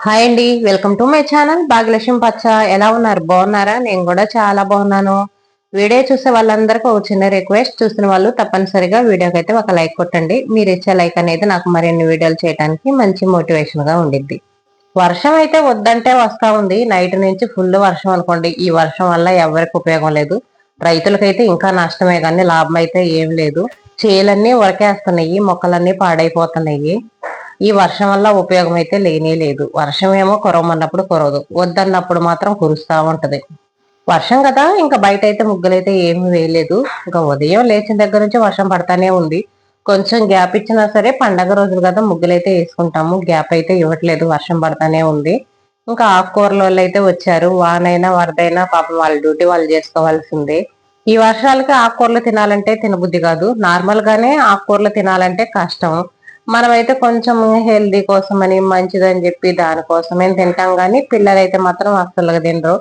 Hi అండి, welcome to my channel Bhagyalakshmi పచ్చ. ఎలా ఉన్నారు? బాగున్నారా? నేను కూడా చాలా బాగున్నాను. వీడియో చూసే వాళ్ళందరికీ ఒక చిన్న రిక్వెస్ట్, చూసిన వాళ్ళు తప్పనిసరిగా వీడియోకి అయితే ఒక లైక్ కొట్టండి. మీరు ఇచ్చే లైక్ అనేది నాకు మరిన్ని వీడియోలు చేయడానికి మంచి మోటివేషన్ గా ఉండిద్ది. వర్షం అయితే వద్దంటే వస్తా ఉంది. నైట్ నుంచి ఫుల్ వర్షం అనుకోండి. ఈ వర్షం వల్ల ఎవరికి ఉపయోగం లేదు. రైతులకైతే ఇంకా నష్టమే కానీ లాభం అయితే ఏం లేదు. చేలన్నీ ఉరకేస్తున్నాయి, మొక్కలన్నీ పాడైపోతున్నాయి. ఈ వర్షం వల్ల ఉపయోగం అయితే లేనే లేదు. వర్షం ఏమో కురవమన్నప్పుడు కురవదు, వద్దన్నప్పుడు మాత్రం కురుస్తా ఉంటది. వర్షం కదా, ఇంకా బయట అయితే ముగ్గులైతే ఏమి వేయలేదు. ఇంకా ఉదయం లేచిన దగ్గర నుంచి వర్షం పడతానే ఉంది. కొంచెం గ్యాప్ ఇచ్చినా సరే పండగ రోజులు కదా ముగ్గులైతే వేసుకుంటాము. గ్యాప్ అయితే ఇవ్వట్లేదు, వర్షం పడతానే ఉంది. ఇంకా ఆకుకూరల వాళ్ళు అయితే వచ్చారు. వానైనా వరదైనా పాపం వాళ్ళ డ్యూటీ వాళ్ళు చేసుకోవాల్సిందే. ఈ వర్షాలకి ఆకుకూరలు తినాలంటే తినబుద్ధి కాదు. నార్మల్ గానే ఆకుకూరలు తినాలంటే కష్టం. మనమైతే కొంచెం హెల్దీ కోసం అని మంచిదని చెప్పి దానికోసమే తింటాం కానీ పిల్లలైతే మాత్రం అస్సలు తినరు.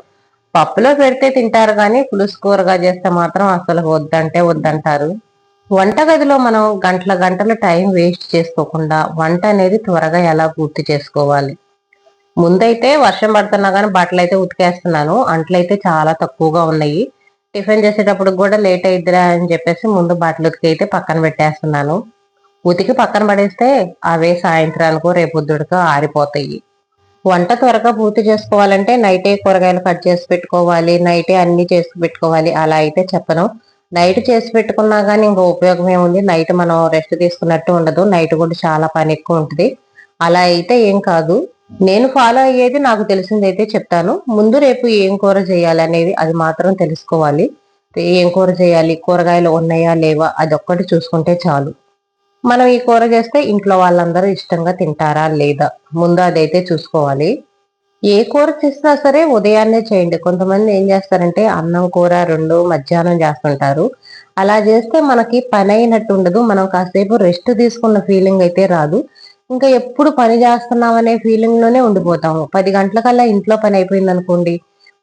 పప్పులో పెడితే తింటారు కానీ పులుసు కూరగా చేస్తే మాత్రం అసలు వద్దంటే వద్దంటారు. వంటగదిలో మనం గంటల గంటలు టైం వేస్ట్ చేసుకోకుండా వంట అనేది త్వరగా ఎలా పూర్తి చేసుకోవాలి. ముందైతే వర్షం పడుతున్నా కానీ బట్టలు అయితే ఉతికేస్తున్నాను. అంట్లయితే చాలా తక్కువగా ఉన్నాయి. టిఫిన్ చేసేటప్పుడు కూడా లేట్ అయిద్దిరా అని చెప్పేసి ముందు బట్టలు ఉతికి అయితే పక్కన పెట్టేస్తున్నాను. ఉతికి పక్కన పడేస్తే అవే సాయంత్రానికో రేపొద్దుడికో ఆరిపోతాయి. వంట త్వరగా పూర్తి చేసుకోవాలంటే నైటే కూరగాయలు కట్ చేసి పెట్టుకోవాలి, నైటే అన్ని చేసి పెట్టుకోవాలి అలా అయితే చెప్పను. నైట్ చేసి పెట్టుకున్నా కానీ ఇంకా ఉపయోగం ఏముంది. నైట్ మనం రెస్ట్ తీసుకున్నట్టు ఉండదు. నైట్ కూడా చాలా పని ఎక్కువ ఉంటుంది. అలా అయితే ఏం కాదు. నేను ఫాలో అయ్యేది నాకు తెలిసిందైతే చెప్తాను. ముందు రేపు ఏం కూర చేయాలి అనేది అది మాత్రం తెలుసుకోవాలి. ఏం కూర చేయాలి, కూరగాయలు ఉన్నాయా లేవా అదొక్కటి చూసుకుంటే చాలు. మనం ఈ కూర చేస్తే ఇంట్లో వాళ్ళందరూ ఇష్టంగా తింటారా లేదా, ముందు అదైతే చూసుకోవాలి. ఏ కూర చేసినా సరే ఉదయాన్నే చేయండి. కొంతమంది ఏం చేస్తారంటే అన్నం కూర రెండు మధ్యాహ్నం చేస్తుంటారు. అలా చేస్తే మనకి పని అయినట్టు ఉండదు. మనం కాసేపు రెస్ట్ తీసుకున్న ఫీలింగ్ అయితే రాదు. ఇంకా ఎప్పుడు పని చేస్తున్నాం అనే ఫీలింగ్ లోనే ఉండిపోతాము. 10 గంటలకల్లా ఇంట్లో పని అయిపోయింది అనుకోండి,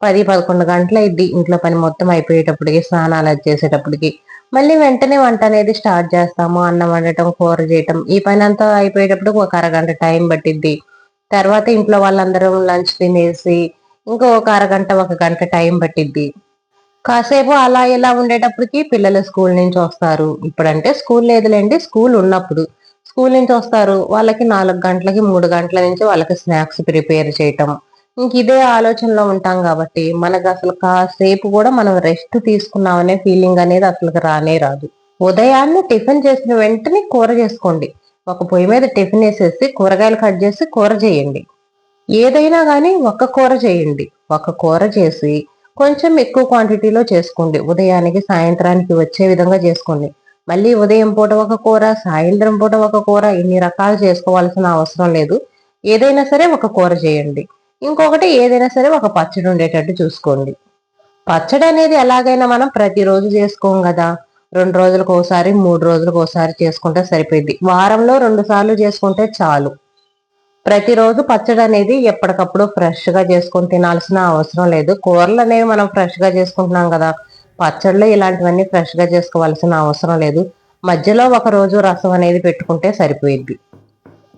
10-11 గంటలు అయింది ఇంట్లో పని మొత్తం అయిపోయేటప్పటికి, స్నానాలు అది చేసేటప్పటికి. మళ్ళీ వెంటనే వంట అనేది స్టార్ట్ చేస్తాము. అన్నం వండటం, కూర చేయటం, ఈ పని అంతా అయిపోయేటప్పుడు ఒక అరగంట టైం పట్టిద్ది. తర్వాత ఇంట్లో వాళ్ళందరం లంచ్ తినేసి ఇంకో ఒక అరగంట ఒక గంట టైం పట్టిద్ది. కాసేపు అలా ఇలా ఉండేటప్పటికి పిల్లలు స్కూల్ నుంచి వస్తారు. ఇప్పుడంటే స్కూల్ లేదులేండి, స్కూల్ ఉన్నప్పుడు. స్కూల్ నుంచి వస్తారు, వాళ్ళకి 4 గంటలకి 3 గంటల నుంచి వాళ్ళకి స్నాక్స్ ప్రిపేర్ చేయటం. ఇంక ఇదే ఆలోచనలో ఉంటాం కాబట్టి మనకు అసలు కాసేపు కూడా మనం రెస్ట్ తీసుకున్నామనే ఫీలింగ్ అనేది అసలు రానే రాదు. ఉదయాన్నే టిఫిన్ చేసిన వెంటనే కూర చేసుకోండి. ఒక పొయ్యి మీద టిఫిన్ వేసేసి కూరగాయలు కట్ చేసి కూర చేయండి. ఏదైనా కానీ ఒక్క కూర చేయండి. ఒక కూర చేసి కొంచెం ఎక్కువ క్వాంటిటీలో చేసుకోండి. ఉదయానికి సాయంత్రానికి వచ్చే విధంగా చేసుకోండి. మళ్ళీ ఉదయం పూట ఒక కూర, సాయంత్రం పూట ఒక కూర, ఇన్ని రకాలు చేసుకోవాల్సిన అవసరం లేదు. ఏదైనా సరే ఒక కూర చేయండి. ఇంకొకటి ఏదైనా సరే ఒక పచ్చడి ఉండేటట్టు చూసుకోండి. పచ్చడి అనేది ఎలాగైనా మనం ప్రతిరోజు చేసుకోం కదా. 2 రోజులకు ఒకసారి, 3 రోజులకు ఒకసారి చేసుకుంటే సరిపోయింది. వారంలో 2 సార్లు చేసుకుంటే చాలు. ప్రతిరోజు పచ్చడి అనేది ఎప్పటికప్పుడు ఫ్రెష్ గా చేసుకొని తినాల్సిన అవసరం లేదు. కూరలు అనేవి మనం ఫ్రెష్ గా చేసుకుంటున్నాం కదా, పచ్చళ్ళు ఇలాంటివన్నీ ఫ్రెష్ గా చేసుకోవాల్సిన అవసరం లేదు. మధ్యలో ఒక రోజు రసం అనేది పెట్టుకుంటే సరిపోయిద్ది.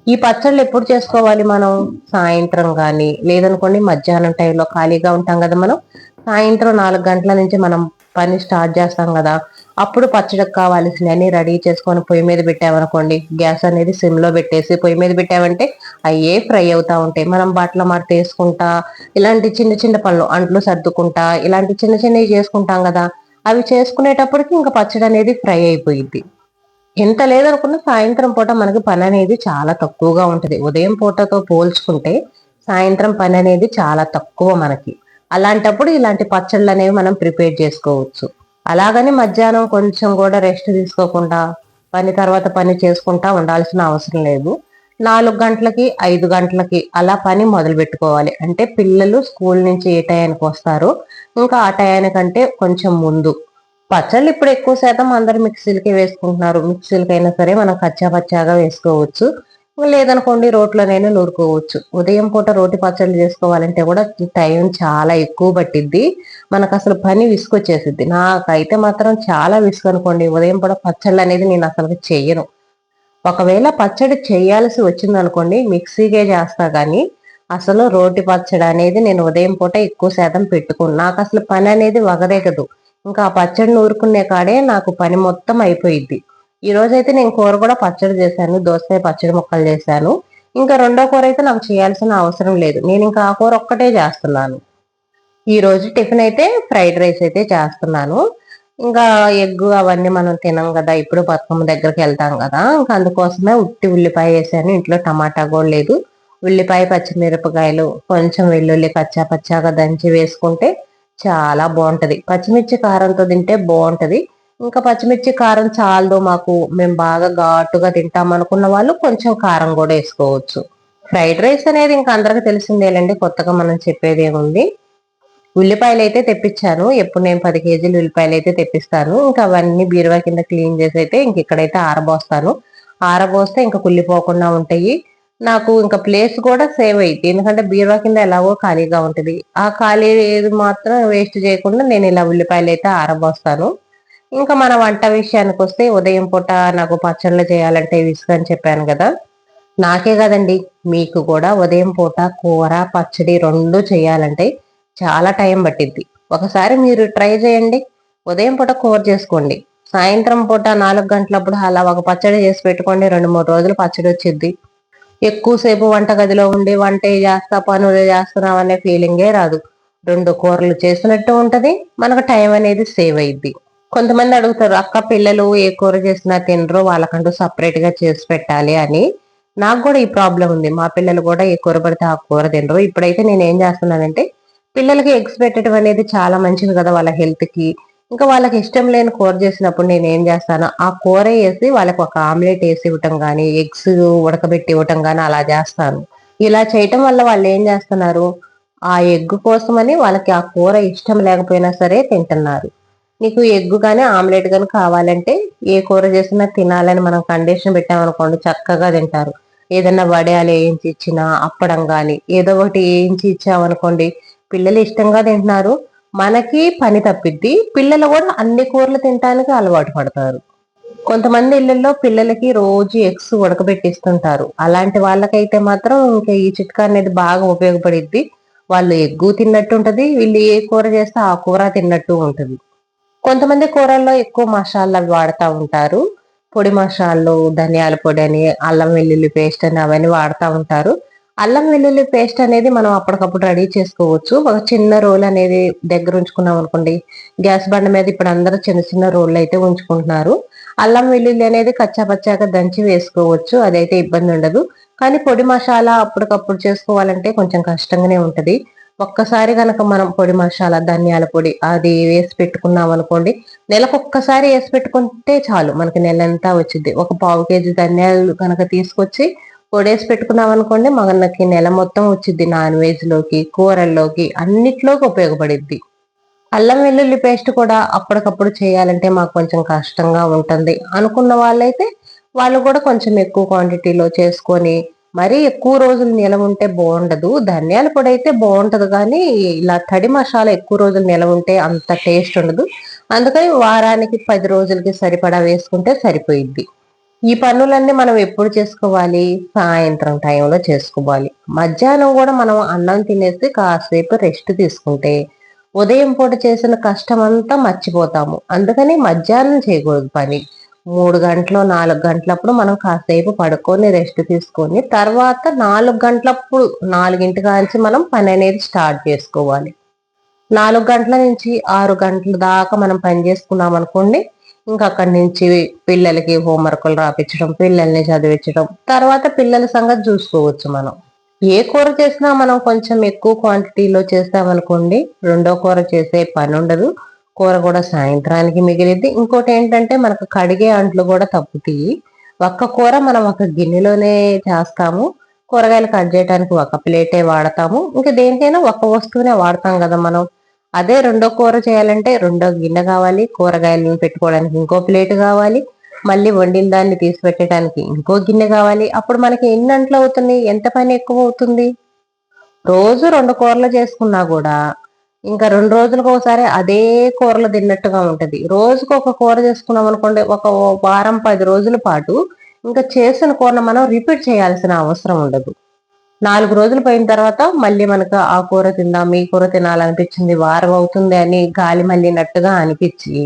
ఈ పచ్చళ్ళు ఎప్పుడు చేసుకోవాలి మనం? సాయంత్రం కానీ లేదనుకోండి మధ్యాహ్నం టైంలో ఖాళీగా ఉంటాం కదా మనం, సాయంత్రం 4 గంటల నుంచి మనం పని స్టార్ట్ చేస్తాం కదా, అప్పుడు పచ్చడికి కావాల్సినవన్నీ రెడీ చేసుకొని పొయ్యి మీద పెట్టామనుకోండి, గ్యాస్ అనేది సిమ్ లో పెట్టేసి పొయ్యి మీద పెట్టామంటే అయ్యే ఫ్రై అవుతా ఉంటాయి. మనం బట్టల మడత వేసుకుంటా, ఇలాంటి చిన్న చిన్న పనులు అంట్లు సర్దుకుంటా ఇలాంటి చిన్న చిన్నవి చేసుకుంటాం కదా, అవి చేసుకునేటప్పటికి ఇంకా పచ్చడి అనేది ఫ్రై అయిపోయింది. ఎంత లేదనుకున్న సాయంత్రం పూట మనకి పని అనేది చాలా తక్కువగా ఉంటది. ఉదయం పూటతో పోల్చుకుంటే సాయంత్రం పని అనేది చాలా తక్కువ మనకి. అలాంటప్పుడు ఇలాంటి పచ్చళ్ళు అనేవి మనం ప్రిపేర్ చేసుకోవచ్చు. అలాగని మధ్యాహ్నం కొంచెం కూడా రెస్ట్ తీసుకోకుండా పని తర్వాత పని చేసుకుంటా ఉండాల్సిన అవసరం లేదు. 4 గంటలకి 5 గంటలకి అలా పని మొదలు పెట్టుకోవాలి. అంటే పిల్లలు స్కూల్ నుంచి ఏ టయానికి వస్తారో ఇంకా ఆ టయానికంటే కొంచెం ముందు. పచ్చళ్ళు ఇప్పుడు ఎక్కువ శాతం అందరు మిక్సీలకే వేసుకుంటున్నారు. మిక్సీలకైనా సరే మనం కచ్చా పచ్చాగా వేసుకోవచ్చు. లేదనుకోండి రోట్లోనైనా నూరుకోవచ్చు. ఉదయం పూట రోటి పచ్చళ్ళు చేసుకోవాలంటే కూడా టైం చాలా ఎక్కువ పట్టిద్ది. మనకు అసలు పని విసుకొచ్చేసిద్ది. నాకైతే మాత్రం చాలా విసుగు అనుకోండి. ఉదయం పూట పచ్చళ్ళు అనేది నేను అసలు చెయ్యను. ఒకవేళ పచ్చడి చేయాల్సి వచ్చిందనుకోండి మిక్సీకే చేస్తా గానీ, అసలు రోటి పచ్చడి అనేది నేను ఉదయం పూట ఎక్కువ శాతం పెట్టుకున్నాను. నాకు అసలు పని అనేది వగదెగదు. ఇంకా ఆ పచ్చడి నూరుకునే కాడే నాకు పని మొత్తం అయిపోయిద్ది. ఈ రోజైతే నేను కూర కూడా పచ్చడి చేశాను. దోసకాయ పచ్చడి ముక్కలు చేశాను. ఇంకా రెండో కూర అయితే నాకు చేయాల్సిన అవసరం లేదు. నేను ఇంకా ఆ కూర ఒక్కటే చేస్తున్నాను. ఈ రోజు టిఫిన్ అయితే ఫ్రైడ్ రైస్ అయితే చేస్తున్నాను. ఇంకా ఎగ్గు అవన్నీ మనం తినం కదా, ఇప్పుడు బతుకమ్మ దగ్గరికి వెళ్తాం కదా, ఇంకా అందుకోసమే ఉట్టి ఉల్లిపాయ వేసాను. ఇంట్లో టమాటా కూడా లేదు. ఉల్లిపాయ పచ్చిమిరపకాయలు కొంచెం వెల్లుల్లి కచ్చా పచ్చాగా దంచి వేసుకుంటే చాలా బాగుంటది. పచ్చిమిర్చి కారంతో తింటే బాగుంటది. ఇంకా పచ్చిమిర్చి కారం చాలదు మాకు, మేము బాగా ఘాటుగా తింటాం అనుకున్న వాళ్ళు కొంచెం కారం కూడా వేసుకోవచ్చు. ఫ్రైడ్ రైస్ అనేది ఇంకా అందరికి తెలిసిందేలండి, కొత్తగా మనం చెప్పేది ఏముంది. ఉల్లిపాయలు అయితే తెప్పించాను. ఎప్పుడు నేను 10 కేజీలు ఉల్లిపాయలు అయితే తెప్పిస్తాను. ఇంకా అవన్నీ బీరువా కింద క్లీన్ చేసి అయితే ఇంక ఇక్కడైతే ఆరబోస్తాను. ఆరబోస్తే ఇంకా కుళ్ళిపోకుండా ఉంటాయి. నాకు ఇంకా ప్లేస్ కూడా సేవ్ అయ్యింది. ఎందుకంటే బీరువా కింద ఎలాగో ఖాళీగా ఉంటది. ఆ ఖాళీ ఏది మాత్రం వేస్ట్ చేయకుండా నేను ఇలా ఉల్లిపాయలు అయితే ఆరబోస్తాను. ఇంకా మన వంట విషయానికి వస్తే ఉదయం పూట నాకు పచ్చళ్ళు చేయాలంటే విసుగు అని చెప్పాను కదా. నాకే కదండి, మీకు కూడా ఉదయం పూట కూర పచ్చడి రెండు చేయాలంటే చాలా టైం పట్టిద్ది. ఒకసారి మీరు ట్రై చేయండి. ఉదయం పూట కూర చేసుకోండి, సాయంత్రం పూట 4 గంటలప్పుడు అలా ఒక పచ్చడి చేసి పెట్టుకోండి. 2-3 రోజులు పచ్చడి వచ్చిద్ది. ఎక్కువసేపు వంట గదిలో ఉండి వంటే చేస్తా పనులు చేస్తున్నాం అనే ఫీలింగే రాదు. 2 కూరలు చేసినట్టు ఉంటది, మనకు టైం అనేది సేవ్ అయ్యిద్ది. కొంతమంది అడుగుతారు, అక్క పిల్లలు ఏ కూర చేసినా తినరు, వాళ్ళకంటూ సపరేట్ గా చేసి పెట్టాలి అని. నాకు కూడా ఈ ప్రాబ్లం ఉంది. మా పిల్లలు కూడా ఏ కూర పడితే ఆ కూర తినరు. ఇప్పుడైతే నేను ఏం చేస్తున్నానంటే, పిల్లలకి ఎగ్స్ పెట్టడం అనేది చాలా మంచిది కదా వాళ్ళ హెల్త్ కి. ఇంకా వాళ్ళకి ఇష్టం లేని కూర చేసినప్పుడు నేను ఏం చేస్తాను, ఆ కూర వేసి వాళ్ళకి ఒక ఆమ్లెట్ వేసి ఇవ్వటం గానీ, ఎగ్స్ ఉడకబెట్టి ఇవ్వటం గానీ అలా చేస్తాను. ఇలా చేయటం వల్ల వాళ్ళు ఏం చేస్తున్నారు, ఆ ఎగ్ కోసమని వాళ్ళకి ఆ కూర ఇష్టం లేకపోయినా సరే తింటున్నారు. నీకు ఎగ్ గానీ ఆమ్లెట్ గానీ కావాలంటే ఏ కూర చేసినా తినాలని మనం కండిషన్ పెట్టామనుకోండి, చక్కగా తింటారు. ఏదన్నా వడియాలు వేయించి ఇచ్చినా, అప్పడం గాని ఏదో ఒకటి వేయించి ఇచ్చామనుకోండి, పిల్లలు ఇష్టంగా తింటున్నారు. మనకి పని తప్పిద్ది, పిల్లలు కూడా అన్ని కూరలు తినడానికి అలవాటు పడతారు. కొంతమంది ఇళ్లలో పిల్లలకి రోజు ఎగ్స్ ఉడకబెట్టిస్తుంటారు. అలాంటి వాళ్ళకైతే మాత్రం ఇంకా ఈ చిట్కా అనేది బాగా ఉపయోగపడిద్ది. వాళ్ళు ఎగ్గు తిన్నట్టు ఉంటది, వీళ్ళు ఏ కూర చేస్తే ఆ కూర తిన్నట్టు ఉంటది. కొంతమంది కూరల్లో ఎక్కువ మసాలాలు వాడుతూ ఉంటారు. పొడి మసాలాలు, ధనియాల పొడి అని, అల్లం వెల్లుల్లి పేస్ట్ అని అవన్నీ వాడుతూ ఉంటారు. అల్లం వెల్లుల్లి పేస్ట్ అనేది మనం అప్పటికప్పుడు రెడీ చేసుకోవచ్చు. ఒక చిన్న రోల్ అనేది దగ్గర ఉంచుకున్నాం అనుకోండి, గ్యాస్ బండ మీద ఇప్పుడు అందరూ చిన్న చిన్న రోళ్ళు అయితే ఉంచుకుంటున్నారు. అల్లం వెల్లుల్లి అనేది కచ్చా పచ్చాగా దంచి వేసుకోవచ్చు, అదైతే ఇబ్బంది ఉండదు. కానీ పొడి మసాలా అప్పటికప్పుడు చేసుకోవాలంటే కొంచెం కష్టంగానే ఉంటది. ఒక్కసారి గనక మనం పొడి మసాలా, ధనియాల పొడి అది వేసి పెట్టుకున్నాం అనుకోండి, నెలకొక్కసారి వేసి పెట్టుకుంటే చాలు, మనకి నెలంతా వచ్చింది. ఒక 1/4 కేజీ ధనియాలు కనుక తీసుకొచ్చి పొడేసి పెట్టుకున్నాం అనుకోండి, మనకి నెల మొత్తం వచ్చిద్ది. నాన్ వెజ్ లోకి, కూరల్లోకి అన్నిట్లోకి ఉపయోగపడిద్ది. అల్లం వెల్లుల్లి పేస్ట్ కూడా అప్పటికప్పుడు చేయాలంటే మాకు కొంచెం కష్టంగా ఉంటుంది అనుకున్న వాళ్ళైతే, వాళ్ళు కూడా కొంచెం ఎక్కువ క్వాంటిటీలో చేసుకొని, మరీ ఎక్కువ రోజులు నిలవ ఉంటే బాగుండదు. ధనియాల పొడి అయితే బాగుంటది కానీ ఇలా తడి మసాలా ఎక్కువ రోజులు నిలవ ఉంటే అంత టేస్ట్ ఉండదు. అందుకని వారానికి 10 రోజులకి సరిపడా వేసుకుంటే సరిపోయిద్ది. ఈ పనులన్నీ మనం ఎప్పుడు చేసుకోవాలి, సాయంత్రం టైంలో చేసుకోవాలి. మధ్యాహ్నం కూడా మనం అన్నం తినేసి కాసేపు రెస్ట్ తీసుకుంటే ఉదయం పూట చేసిన కష్టం అంతా మర్చిపోతాము. అందుకని మధ్యాహ్నం చేయకూడదు పని. 3 గంటలు 4 గంటలప్పుడు మనం కాసేపు పడుకొని రెస్ట్ తీసుకొని తర్వాత 4 గంటలప్పుడు 4 కాంచి మనం పని అనేది స్టార్ట్ చేసుకోవాలి. 4 గంటల నుంచి 6 గంటల దాకా మనం పని చేసుకున్నాం అనుకోండి, ఇంకా అక్కడి నుంచి పిల్లలకి హోంవర్క్లు రాపించడం, పిల్లల్ని చదివించడం, తర్వాత పిల్లల సంగతి చూసుకోవచ్చు మనం. ఏ కూర చేసినా మనం కొంచెం ఎక్కువ క్వాంటిటీలో చేస్తామనుకోండి, రెండో కూర చేసే పని ఉండదు. కూర కూడా సాయంత్రానికి మిగిలిద్ది. ఇంకోటి ఏంటంటే మనకు కడిగే అంట్లు కూడా తప్పుతాయి. ఒక్క కూర మనం ఒక గిన్నెలోనే చేస్తాము. కూరగాయలు కట్ చేయడానికి ఒక ప్లేటే వాడతాము. ఇంకా దేనికైనా ఒక వస్తువునే వాడతాం కదా మనం. అదే రెండో కూర చేయాలంటే రెండో గిన్నె కావాలి, కూరగాయలను పెట్టుకోవడానికి ఇంకో ప్లేట్ కావాలి, మళ్ళీ వండిన దాన్ని తీసి పెట్టడానికి ఇంకో గిన్నె కావాలి. అప్పుడు మనకి ఎన్ని అంట్లు అవుతుంది, ఎంత పని ఎక్కువ అవుతుంది. రోజు 2 కూరలు చేసుకున్నా కూడా ఇంకా 2 రోజులకు ఒకసారి అదే కూరలు తిన్నట్టుగా ఉంటది. రోజుకు ఒక కూర చేసుకున్నాం అనుకోండి, ఒక వారం 10 రోజుల పాటు ఇంకా చేసిన కూరను మనం రిపీట్ చేయాల్సిన అవసరం ఉండదు. 4 రోజులు పోయిన తర్వాత మళ్ళీ మనకు ఆ కూర తిందాం, ఈ కూర తినాలనిపించింది, వారం అవుతుంది అని గాలి మళ్ళినట్టుగా అనిపించి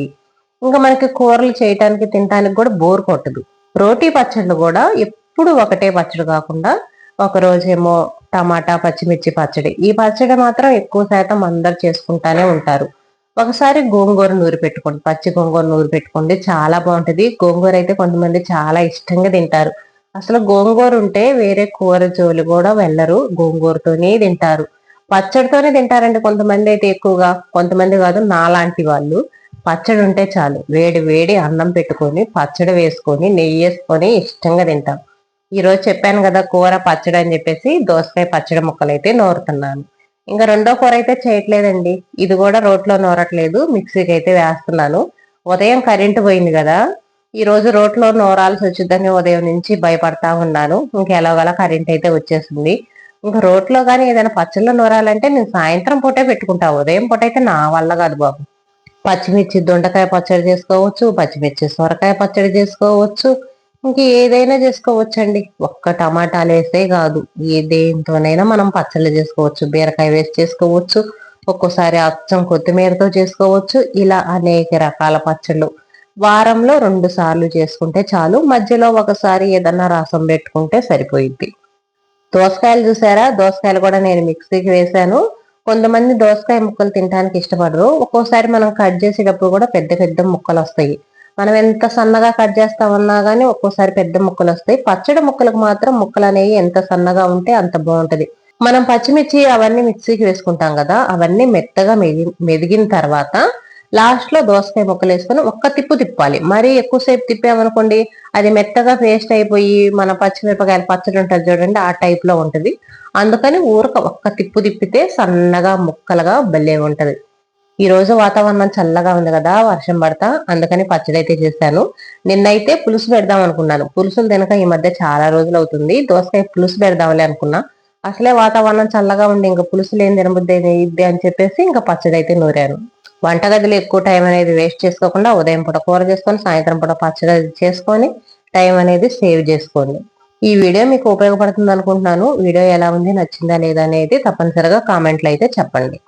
ఇంకా మనకి కూరలు చేయటానికి తినటానికి కూడా బోర్ కొట్టదు. రోటీ పచ్చళ్ళు కూడా ఎప్పుడు ఒకటే పచ్చడి కాకుండా ఒక రోజేమో టమాటా పచ్చిమిర్చి పచ్చడి. ఈ పచ్చడి మాత్రం ఎక్కువ శాతం అందరు చేసుకుంటానే ఉంటారు. ఒకసారి గోంగూర నూరి పెట్టుకోండి, పచ్చి గోంగూర నూరి పెట్టుకోండి, చాలా బాగుంటది. గోంగూర అయితే కొంతమంది చాలా ఇష్టంగా తింటారు. అసలు గోంగూర ఉంటే వేరే కూర జోలు కూడా వెళ్ళరు, గోంగూరతోనే తింటారు. పచ్చడితోనే తింటారండి కొంతమంది అయితే ఎక్కువగా, కొంతమంది కాదు నాలాంటి వాళ్ళు. పచ్చడి ఉంటే చాలు, వేడి వేడి అన్నం పెట్టుకొని పచ్చడి వేసుకొని నెయ్యి వేసుకొని ఇష్టంగా తింటాం. ఈ రోజు చెప్పాను కదా కూర పచ్చడి అని చెప్పేసి దోసకాయ పచ్చడి ముక్కలు అయితే నూరుతున్నాను. ఇంకా రెండో కూర అయితే చేయట్లేదండి, ఇది కూడా రోట్లో నూరట్లేదు, మిక్సీకి అయితే వేస్తున్నాను. ఉదయం కరెంటు పోయింది కదా, ఈ రోజు రోట్లో నూరాల్సి వచ్చిందని ఉదయం నుంచి భయపడతా ఉన్నాను. ఇంకా ఎలాగోలా కరెంట్ అయితే వచ్చేసింది. ఇంకా రోట్లో కానీ ఏదైనా పచ్చళ్ళు నూరాలంటే నేను సాయంత్రం పూటే పెట్టుకుంటా, ఉదయం పూట అయితే నా వల్ల కాదు బాబు. పచ్చిమిర్చి దొండకాయ పచ్చడి చేసుకోవచ్చు, పచ్చిమిర్చి సొరకాయ పచ్చడి చేసుకోవచ్చు, ఇంక ఏదైనా చేసుకోవచ్చండి. ఒక్క టమాటాలు వేస్తే కాదు, ఏ దేంతోనైనా మనం పచ్చళ్ళు చేసుకోవచ్చు. బీరకాయ వేసి చేసుకోవచ్చు, ఒక్కోసారి అచ్చం కొత్తిమీరతో చేసుకోవచ్చు. ఇలా అనేక రకాల పచ్చళ్ళు వారంలో 2 సార్లు చేసుకుంటే చాలు. మధ్యలో ఒకసారి ఏదన్నా రసం పెట్టుకుంటే సరిపోయిద్ది. దోసకాయలు చూసారా, దోసకాయలు కూడా నేను మిక్సీకి వేసాను. కొంతమంది దోసకాయ ముక్కలు తినడానికి ఇష్టపడరు. ఒక్కోసారి మనం కట్ చేసేటప్పుడు కూడా పెద్ద పెద్ద ముక్కలు వస్తాయి. మనం ఎంత సన్నగా కట్ చేస్తామన్నా గానీ ఒక్కోసారి పెద్ద ముక్కలు వస్తాయి. పచ్చడి ముక్కలకు మాత్రం ముక్కలు అనేవి ఎంత సన్నగా ఉంటే అంత బాగుంటది. మనం పచ్చిమిర్చి అవన్నీ మిక్సీకి వేసుకుంటాం కదా, అవన్నీ మెత్తగా మెదిగిన తర్వాత లాస్ట్ లో దోసకాయ ముక్కలు వేసుకొని ఒక్క తిప్పు తిప్పాలి. మరీ ఎక్కువసేపు తిప్పామనుకోండి అది మెత్తగా పేస్ట్ అయిపోయి మన పచ్చిమిరపకాయల పచ్చడి ఉంటుంది చూడండి, ఆ టైప్ లో ఉంటది. అందుకని ఊరక ఒక్క తిప్పు తిప్పితే సన్నగా ముక్కలుగా భలే ఉంటది. ఈ రోజు వాతావరణం చల్లగా ఉంది కదా, వర్షం పడతా, అందుకని పచ్చడి అయితే చేశాను. నిన్నైతే పులుసు పెడదాం అనుకున్నాను, పులుసులు తినక ఈ మధ్య చాలా రోజులు అవుతుంది. దోసకాయ పులుసు పెడదాంలే అనుకున్నా, అసలే వాతావరణం చల్లగా ఉండి ఇంకా పులుసులు ఏం తినబుద్ది ఇద్ది అని చెప్పేసి ఇంకా పచ్చడి అయితే నూరాను. వంటగదిలో ఎక్కువ టైం అనేది వేస్ట్ చేసుకోకుండా ఉదయం పూట కూర చేసుకొని సాయంత్రం పూట పచ్చడి చేసుకొని టైం అనేది సేవ్ చేసుకోండి. ఈ వీడియో మీకు ఉపయోగపడుతుంది అనుకుంటున్నాను. వీడియో ఎలా ఉంది, నచ్చిందా లేదా అనేది తప్పనిసరిగా కామెంట్లు అయితే చెప్పండి.